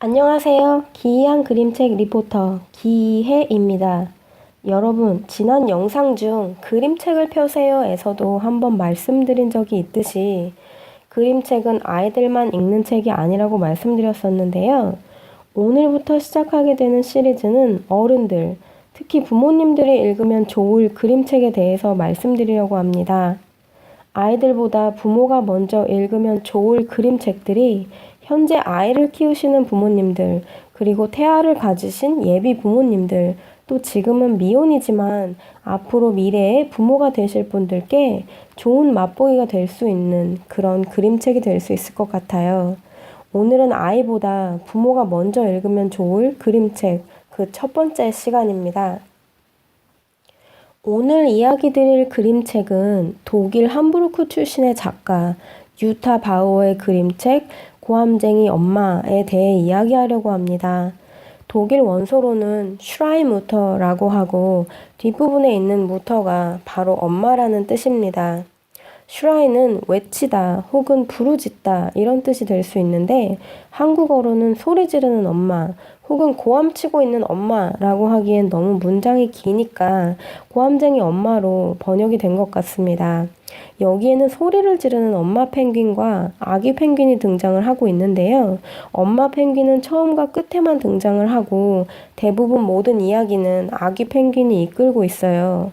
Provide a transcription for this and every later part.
안녕하세요. 기이한 그림책 리포터 기희혜입니다. 여러분, 지난 영상 중 그림책을 펴세요에서도 한번 말씀드린 적이 있듯이 그림책은 아이들만 읽는 책이 아니라고 말씀드렸었는데요. 오늘부터 시작하게 되는 시리즈는 어른들, 특히 부모님들이 읽으면 좋을 그림책에 대해서 말씀드리려고 합니다. 아이들보다 부모가 먼저 읽으면 좋을 그림책들이 현재 아이를 키우시는 부모님들, 그리고 태아를 가지신 예비 부모님들, 또 지금은 미혼이지만 앞으로 미래에 부모가 되실 분들께 좋은 맛보기가 될 수 있는 그런 그림책이 될 수 있을 것 같아요. 오늘은 아이보다 부모가 먼저 읽으면 좋을 그림책, 그 첫 번째 시간입니다. 오늘 이야기 드릴 그림책은 독일 함부르크 출신의 작가 유타 바우어의 그림책 고함쟁이 엄마에 대해 이야기하려고 합니다. 독일 원소로는 슈라인무터라고 하고 뒷부분에 있는 무터가 바로 엄마라는 뜻입니다. 슈라인은 외치다 혹은 부르짖다 이런 뜻이 될 수 있는데 한국어로는 소리 지르는 엄마 혹은 고함치고 있는 엄마라고 하기엔 너무 문장이 기니까 고함쟁이 엄마로 번역이 된 것 같습니다. 여기에는 소리를 지르는 엄마 펭귄과 아기 펭귄이 등장을 하고 있는데요. 엄마 펭귄은 처음과 끝에만 등장을 하고 대부분 모든 이야기는 아기 펭귄이 이끌고 있어요.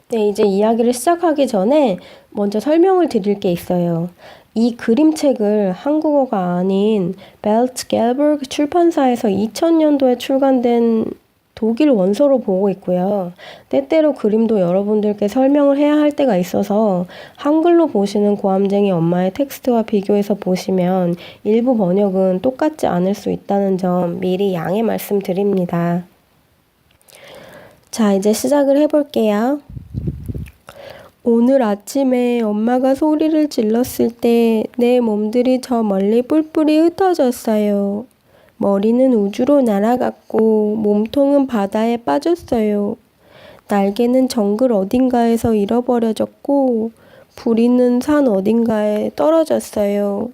네, 이제 이야기를 시작하기 전에 먼저 설명을 드릴 게 있어요. 이 그림책을 한국어가 아닌 벨트 갤버그 출판사에서 2000년도에 출간된 독일 원서로 보고 있고요. 때때로 그림도 여러분들께 설명을 해야 할 때가 있어서 한글로 보시는 고함쟁이 엄마의 텍스트와 비교해서 보시면 일부 번역은 똑같지 않을 수 있다는 점 미리 양해 말씀드립니다. 자, 이제 시작을 해볼게요. 오늘 아침에 엄마가 소리를 질렀을 때 내 몸들이 저 멀리 뿔뿔이 흩어졌어요. 머리는 우주로 날아갔고 몸통은 바다에 빠졌어요. 날개는 정글 어딘가에서 잃어버려졌고 부리는 산 어딘가에 떨어졌어요.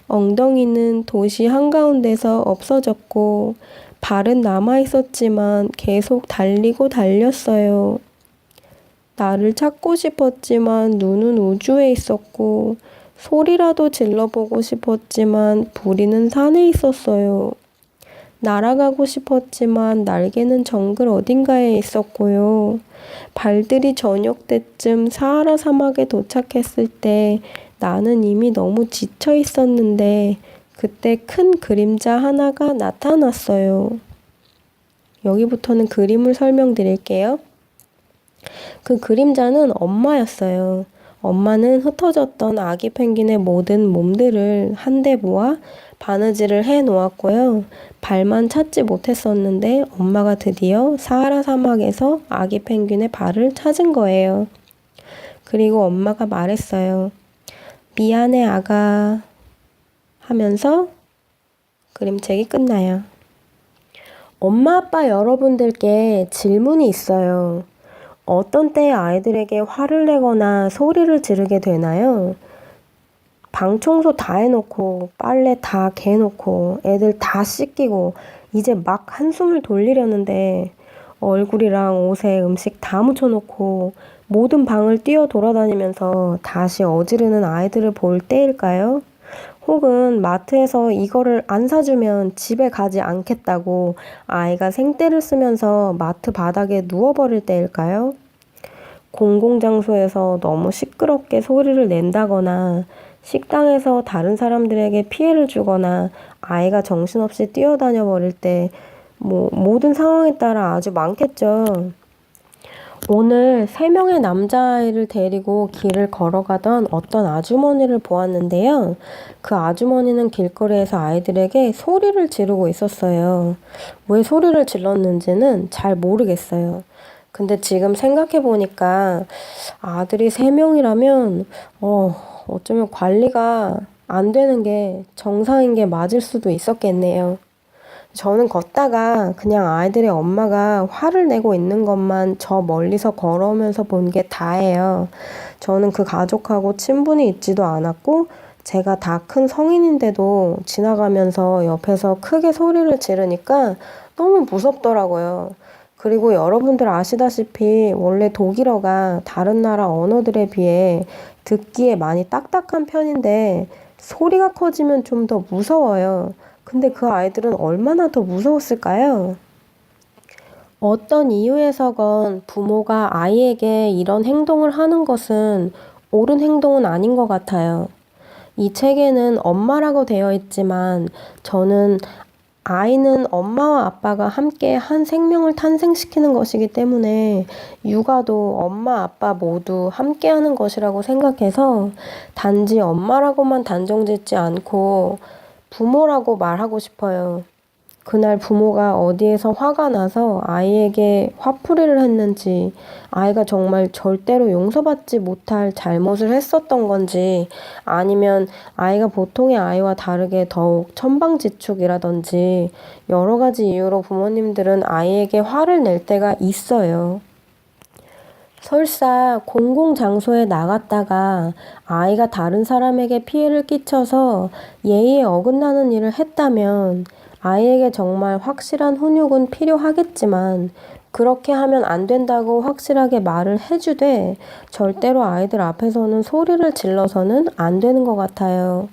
엉덩이는 도시 한가운데서 없어졌고 발은 남아있었지만 계속 달리고 달렸어요. 나를 찾고 싶었지만 눈은 우주에 있었고 소리라도 질러보고 싶었지만 부리는 산에 있었어요. 날아가고 싶었지만 날개는 정글 어딘가에 있었고요. 발들이 저녁 때쯤 사하라 사막에 도착했을 때 나는 이미 너무 지쳐 있었는데 그때 큰 그림자 하나가 나타났어요. 여기부터는 그림을 설명드릴게요. 그 그림자는 엄마였어요. 엄마는 흩어졌던 아기 펭귄의 모든 몸들을 한데 모아 바느질을 해 놓았고요. 발만 찾지 못했었는데 엄마가 드디어 사하라 사막에서 아기 펭귄의 발을 찾은 거예요. 그리고 엄마가 말했어요. 미안해 아가 하면서 그림책이 끝나요. 엄마 아빠 여러분들께 질문이 있어요. 어떤 때에 아이들에게 화를 내거나 소리를 지르게 되나요? 방 청소 다 해놓고 빨래 다 개놓고 애들 다 씻기고 이제 막 한숨을 돌리려는데 얼굴이랑 옷에 음식 다 묻혀놓고 모든 방을 뛰어 돌아다니면서 다시 어지르는 아이들을 볼 때일까요? 혹은 마트에서 이거를 안 사주면 집에 가지 않겠다고 아이가 생떼를 쓰면서 마트 바닥에 누워버릴 때일까요? 공공장소에서 너무 시끄럽게 소리를 낸다거나 식당에서 다른 사람들에게 피해를 주거나 아이가 정신없이 뛰어다녀 버릴 때 모든 상황에 따라 아주 많겠죠. 오늘 3명의 남자아이를 데리고 길을 걸어가던 어떤 아주머니를 보았는데요. 그 아주머니는 길거리에서 아이들에게 소리를 지르고 있었어요. 왜 소리를 질렀는지는 잘 모르겠어요. 근데 지금 생각해 보니까 아들이 3명이라면 어쩌면 관리가 안 되는 게 정상인 게 맞을 수도 있었겠네요. 저는 걷다가 그냥 아이들의 엄마가 화를 내고 있는 것만 저 멀리서 걸어오면서 본 게 다예요. 저는 그 가족하고 친분이 있지도 않았고 제가 다 큰 성인인데도 지나가면서 옆에서 크게 소리를 지르니까 너무 무섭더라고요. 그리고 여러분들 아시다시피 원래 독일어가 다른 나라 언어들에 비해 듣기에 많이 딱딱한 편인데 소리가 커지면 좀 더 무서워요. 근데 그 아이들은 얼마나 더 무서웠을까요? 어떤 이유에서건 부모가 아이에게 이런 행동을 하는 것은 옳은 행동은 아닌 것 같아요. 이 책에는 엄마라고 되어 있지만 저는 아이는 엄마와 아빠가 함께 한 생명을 탄생시키는 것이기 때문에 육아도 엄마, 아빠 모두 함께 하는 것이라고 생각해서 단지 엄마라고만 단정 짓지 않고 부모라고 말하고 싶어요. 그날 부모가 어디에서 화가 나서 아이에게 화풀이를 했는지, 아이가 정말 절대로 용서받지 못할 잘못을 했었던 건지, 아니면 아이가 보통의 아이와 다르게 더욱 천방지축이라든지 여러 가지 이유로 부모님들은 아이에게 화를 낼 때가 있어요. 설사 공공장소에 나갔다가 아이가 다른 사람에게 피해를 끼쳐서 예의에 어긋나는 일을 했다면 아이에게 정말 확실한 훈육은 필요하겠지만 그렇게 하면 안 된다고 확실하게 말을 해주되 절대로 아이들 앞에서는 소리를 질러서는 안 되는 것 같아요.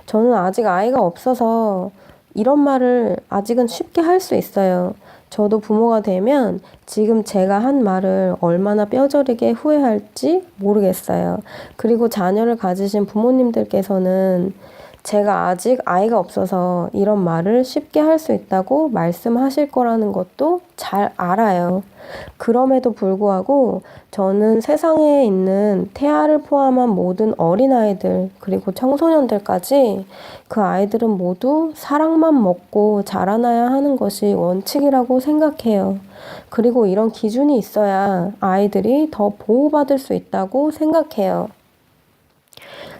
저는 아직 아이가 없어서 이런 말을 아직은 쉽게 할 수 있어요. 저도 부모가 되면 지금 제가 한 말을 얼마나 뼈저리게 후회할지 모르겠어요. 그리고 자녀를 가지신 부모님들께서는 제가 아직 아이가 없어서 이런 말을 쉽게 할 수 있다고 말씀하실 거라는 것도 잘 알아요. 그럼에도 불구하고 저는 세상에 있는 태아를 포함한 모든 어린아이들 그리고 청소년들까지 그 아이들은 모두 사랑만 먹고 자라나야 하는 것이 원칙이라고 생각해요. 그리고 이런 기준이 있어야 아이들이 더 보호받을 수 있다고 생각해요.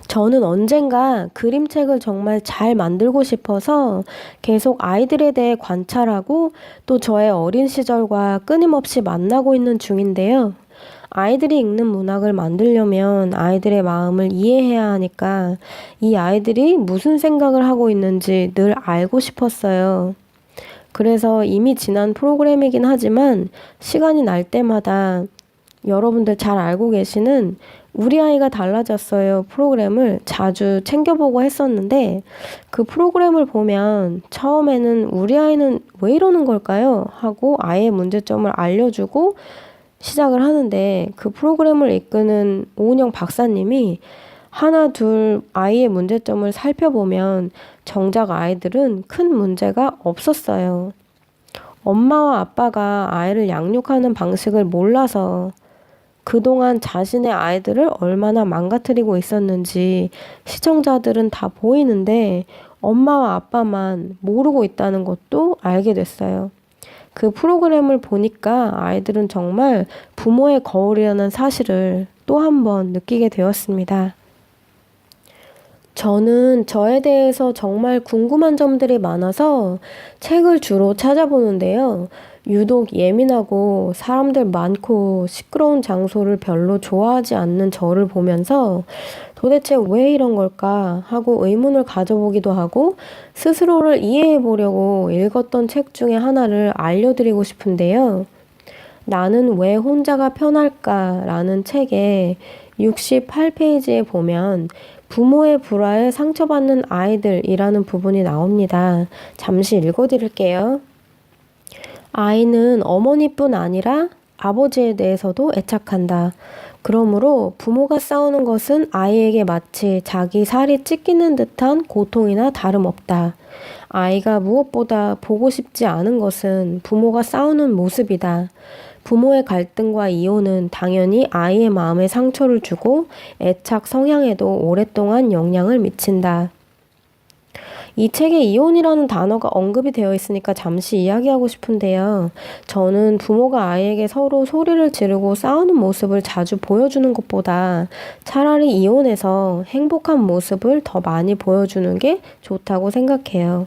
저는 언젠가 그림책을 정말 잘 만들고 싶어서 계속 아이들에 대해 관찰하고 또 저의 어린 시절과 끊임없이 만나고 있는 중인데요. 아이들이 읽는 문학을 만들려면 아이들의 마음을 이해해야 하니까 이 아이들이 무슨 생각을 하고 있는지 늘 알고 싶었어요. 그래서 이미 지난 프로그램이긴 하지만 시간이 날 때마다 여러분들 잘 알고 계시는 우리 아이가 달라졌어요 프로그램을 자주 챙겨보고 했었는데 그 프로그램을 보면 처음에는 우리 아이는 왜 이러는 걸까요? 하고 아이의 문제점을 알려주고 시작을 하는데 그 프로그램을 이끄는 오은영 박사님이 하나 둘 아이의 문제점을 살펴보면 정작 아이들은 큰 문제가 없었어요. 엄마와 아빠가 아이를 양육하는 방식을 몰라서 그동안 자신의 아이들을 얼마나 망가뜨리고 있었는지 시청자들은 다 보이는데 엄마와 아빠만 모르고 있다는 것도 알게 됐어요. 그 프로그램을 보니까 아이들은 정말 부모의 거울이라는 사실을 또 한 번 느끼게 되었습니다. 저는 저에 대해서 정말 궁금한 점들이 많아서 책을 주로 찾아보는데요. 유독 예민하고 사람들 많고 시끄러운 장소를 별로 좋아하지 않는 저를 보면서 도대체 왜 이런 걸까 하고 의문을 가져보기도 하고 스스로를 이해해 보려고 읽었던 책 중에 하나를 알려드리고 싶은데요. 나는 왜 혼자가 편할까? 라는 책의 68페이지에 보면 부모의 불화에 상처받는 아이들이라는 부분이 나옵니다. 잠시 읽어드릴게요. 아이는 어머니뿐 아니라 아버지에 대해서도 애착한다. 그러므로 부모가 싸우는 것은 아이에게 마치 자기 살이 찢기는 듯한 고통이나 다름없다. 아이가 무엇보다 보고 싶지 않은 것은 부모가 싸우는 모습이다. 부모의 갈등과 이혼은 당연히 아이의 마음에 상처를 주고 애착 성향에도 오랫동안 영향을 미친다. 이 책에 이혼이라는 단어가 언급이 되어 있으니까 잠시 이야기하고 싶은데요. 저는 부모가 아이에게 서로 소리를 지르고 싸우는 모습을 자주 보여주는 것보다 차라리 이혼해서 행복한 모습을 더 많이 보여주는 게 좋다고 생각해요.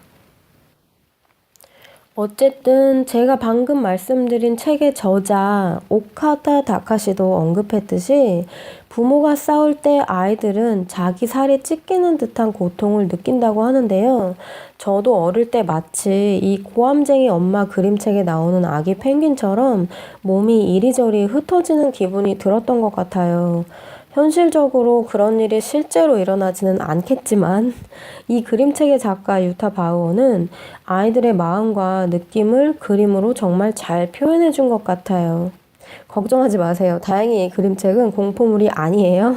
어쨌든 제가 방금 말씀드린 책의 저자 오카다 다카시도 언급했듯이 부모가 싸울 때 아이들은 자기 살이 찢기는 듯한 고통을 느낀다고 하는데요. 저도 어릴 때 마치 이 고함쟁이 엄마 그림책에 나오는 아기 펭귄처럼 몸이 이리저리 흩어지는 기분이 들었던 것 같아요. 현실적으로 그런 일이 실제로 일어나지는 않겠지만 이 그림책의 작가 유타 바우어는 아이들의 마음과 느낌을 그림으로 정말 잘 표현해 준 것 같아요. 걱정하지 마세요. 다행히 이 그림책은 공포물이 아니에요.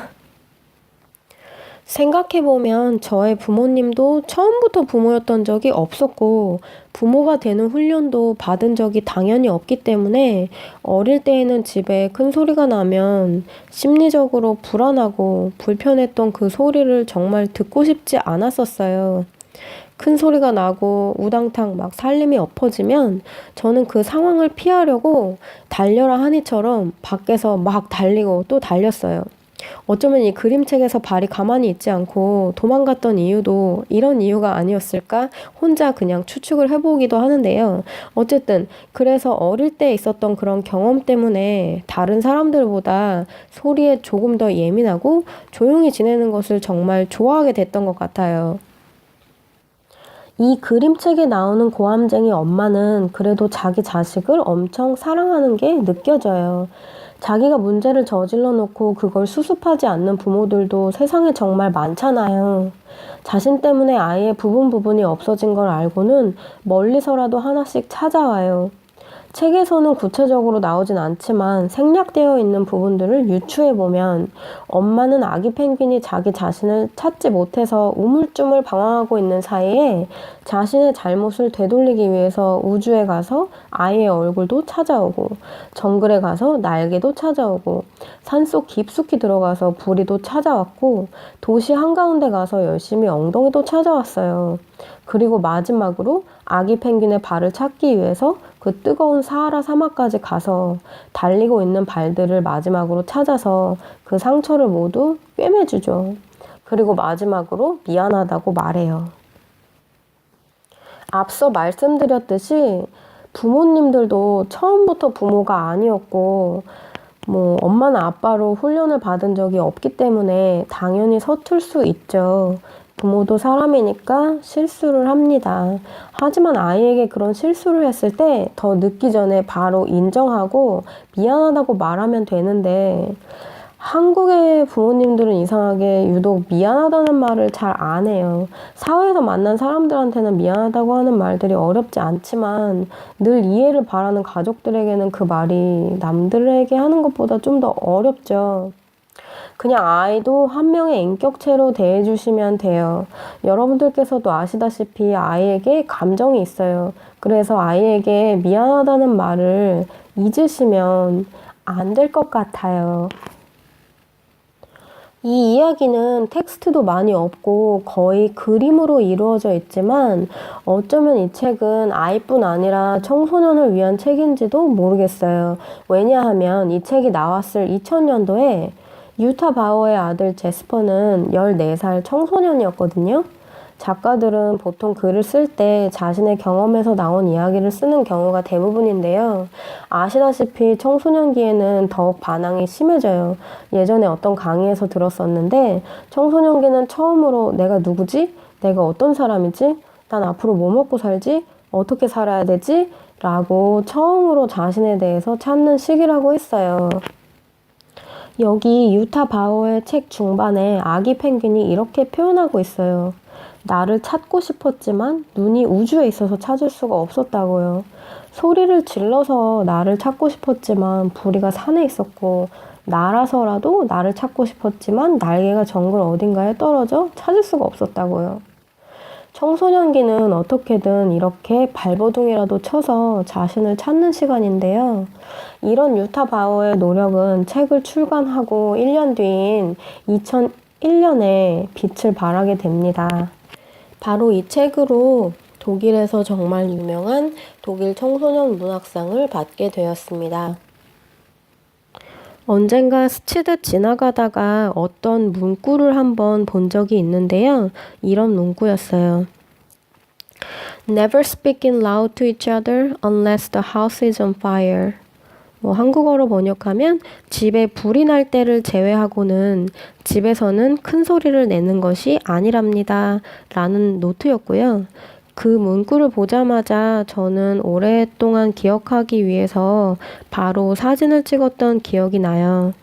생각해보면 저의 부모님도 처음부터 부모였던 적이 없었고 부모가 되는 훈련도 받은 적이 당연히 없기 때문에 어릴 때에는 집에 큰 소리가 나면 심리적으로 불안하고 불편했던 그 소리를 정말 듣고 싶지 않았었어요. 큰 소리가 나고 우당탕 막 살림이 엎어지면 저는 그 상황을 피하려고 달려라 하니처럼 밖에서 막 달리고 또 달렸어요. 어쩌면 이 그림책에서 발이 가만히 있지 않고 도망갔던 이유도 이런 이유가 아니었을까? 혼자 그냥 추측을 해보기도 하는데요. 어쨌든 그래서 어릴 때 있었던 그런 경험 때문에 다른 사람들보다 소리에 조금 더 예민하고 조용히 지내는 것을 정말 좋아하게 됐던 것 같아요. 이 그림책에 나오는 고함쟁이 엄마는 그래도 자기 자식을 엄청 사랑하는 게 느껴져요. 자기가 문제를 저질러 놓고 그걸 수습하지 않는 부모들도 세상에 정말 많잖아요. 자신 때문에 아이의 부분이 없어진 걸 알고는 멀리서라도 하나씩 찾아와요. 책에서는 구체적으로 나오진 않지만 생략되어 있는 부분들을 유추해보면 엄마는 아기 펭귄이 자기 자신을 찾지 못해서 우물쭈물 방황하고 있는 사이에 자신의 잘못을 되돌리기 위해서 우주에 가서 아이의 얼굴도 찾아오고 정글에 가서 날개도 찾아오고 산속 깊숙이 들어가서 부리도 찾아왔고 도시 한가운데 가서 열심히 엉덩이도 찾아왔어요. 그리고 마지막으로 아기 펭귄의 발을 찾기 위해서 그 뜨거운 사하라 사막까지 가서 달리고 있는 발들을 마지막으로 찾아서 그 상처를 모두 꿰매주죠. 그리고 마지막으로 미안하다고 말해요. 앞서 말씀드렸듯이 부모님들도 처음부터 부모가 아니었고 엄마나 아빠로 훈련을 받은 적이 없기 때문에 당연히 서툴 수 있죠. 부모도 사람이니까 실수를 합니다. 하지만 아이에게 그런 실수를 했을 때 더 늦기 전에 바로 인정하고 미안하다고 말하면 되는데 한국의 부모님들은 이상하게 유독 미안하다는 말을 잘 안 해요. 사회에서 만난 사람들한테는 미안하다고 하는 말들이 어렵지 않지만 늘 이해를 바라는 가족들에게는 그 말이 남들에게 하는 것보다 좀 더 어렵죠. 그냥 아이도 한 명의 인격체로 대해주시면 돼요. 여러분들께서도 아시다시피 아이에게 감정이 있어요. 그래서 아이에게 미안하다는 말을 잊으시면 안 될 것 같아요. 이 이야기는 텍스트도 많이 없고 거의 그림으로 이루어져 있지만 어쩌면 이 책은 아이뿐 아니라 청소년을 위한 책인지도 모르겠어요. 왜냐하면 이 책이 나왔을 2000년도에 유타 바워의 아들 제스퍼는 14살 청소년이었거든요. 작가들은 보통 글을 쓸 때 자신의 경험에서 나온 이야기를 쓰는 경우가 대부분인데요. 아시다시피 청소년기에는 더욱 반항이 심해져요. 예전에 어떤 강의에서 들었었는데 청소년기는 처음으로 내가 누구지? 내가 어떤 사람이지? 난 앞으로 뭐 먹고 살지? 어떻게 살아야 되지? 라고 처음으로 자신에 대해서 찾는 시기라고 했어요. 여기 유타 바워의 책 중반에 아기 펭귄이 이렇게 표현하고 있어요. 나를 찾고 싶었지만 눈이 우주에 있어서 찾을 수가 없었다고요. 소리를 질러서 나를 찾고 싶었지만 부리가 산에 있었고 날아서라도 나를 찾고 싶었지만 날개가 정글 어딘가에 떨어져 찾을 수가 없었다고요. 청소년기는 어떻게든 이렇게 발버둥이라도 쳐서 자신을 찾는 시간인데요. 이런 유타 바워의 노력은 책을 출간하고 1년 뒤인 2001년에 빛을 발하게 됩니다. 바로 이 책으로 독일에서 정말 유명한 독일 청소년 문학상을 받게 되었습니다. 언젠가 스치듯 지나가다가 어떤 문구를 한번 본 적이 있는데요. 이런 문구였어요. Never speaking loud to each other unless the house is on fire. 한국어로 번역하면 집에 불이 날 때를 제외하고는 집에서는 큰 소리를 내는 것이 아니랍니다. 라는 노트였고요. 그 문구를 보자마자 저는 오랫동안 기억하기 위해서 바로 사진을 찍었던 기억이 나요.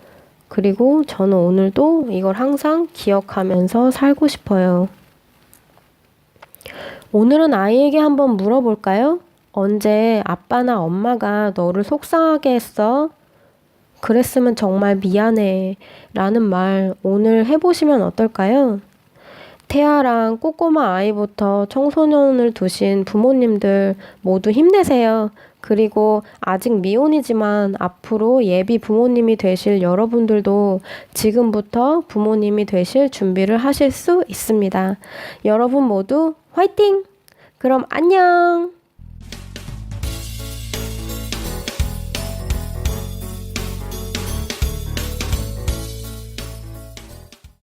그리고 저는 오늘도 이걸 항상 기억하면서 살고 싶어요. 오늘은 아이에게 한번 물어볼까요? 언제 아빠나 엄마가 너를 속상하게 했어? 그랬으면 정말 미안해. 라는 말 오늘 해보시면 어떨까요? 태아랑 꼬꼬마 아이부터 청소년을 두신 부모님들 모두 힘내세요. 그리고 아직 미혼이지만 앞으로 예비 부모님이 되실 여러분들도 지금부터 부모님이 되실 준비를 하실 수 있습니다. 여러분 모두 화이팅! 그럼 안녕!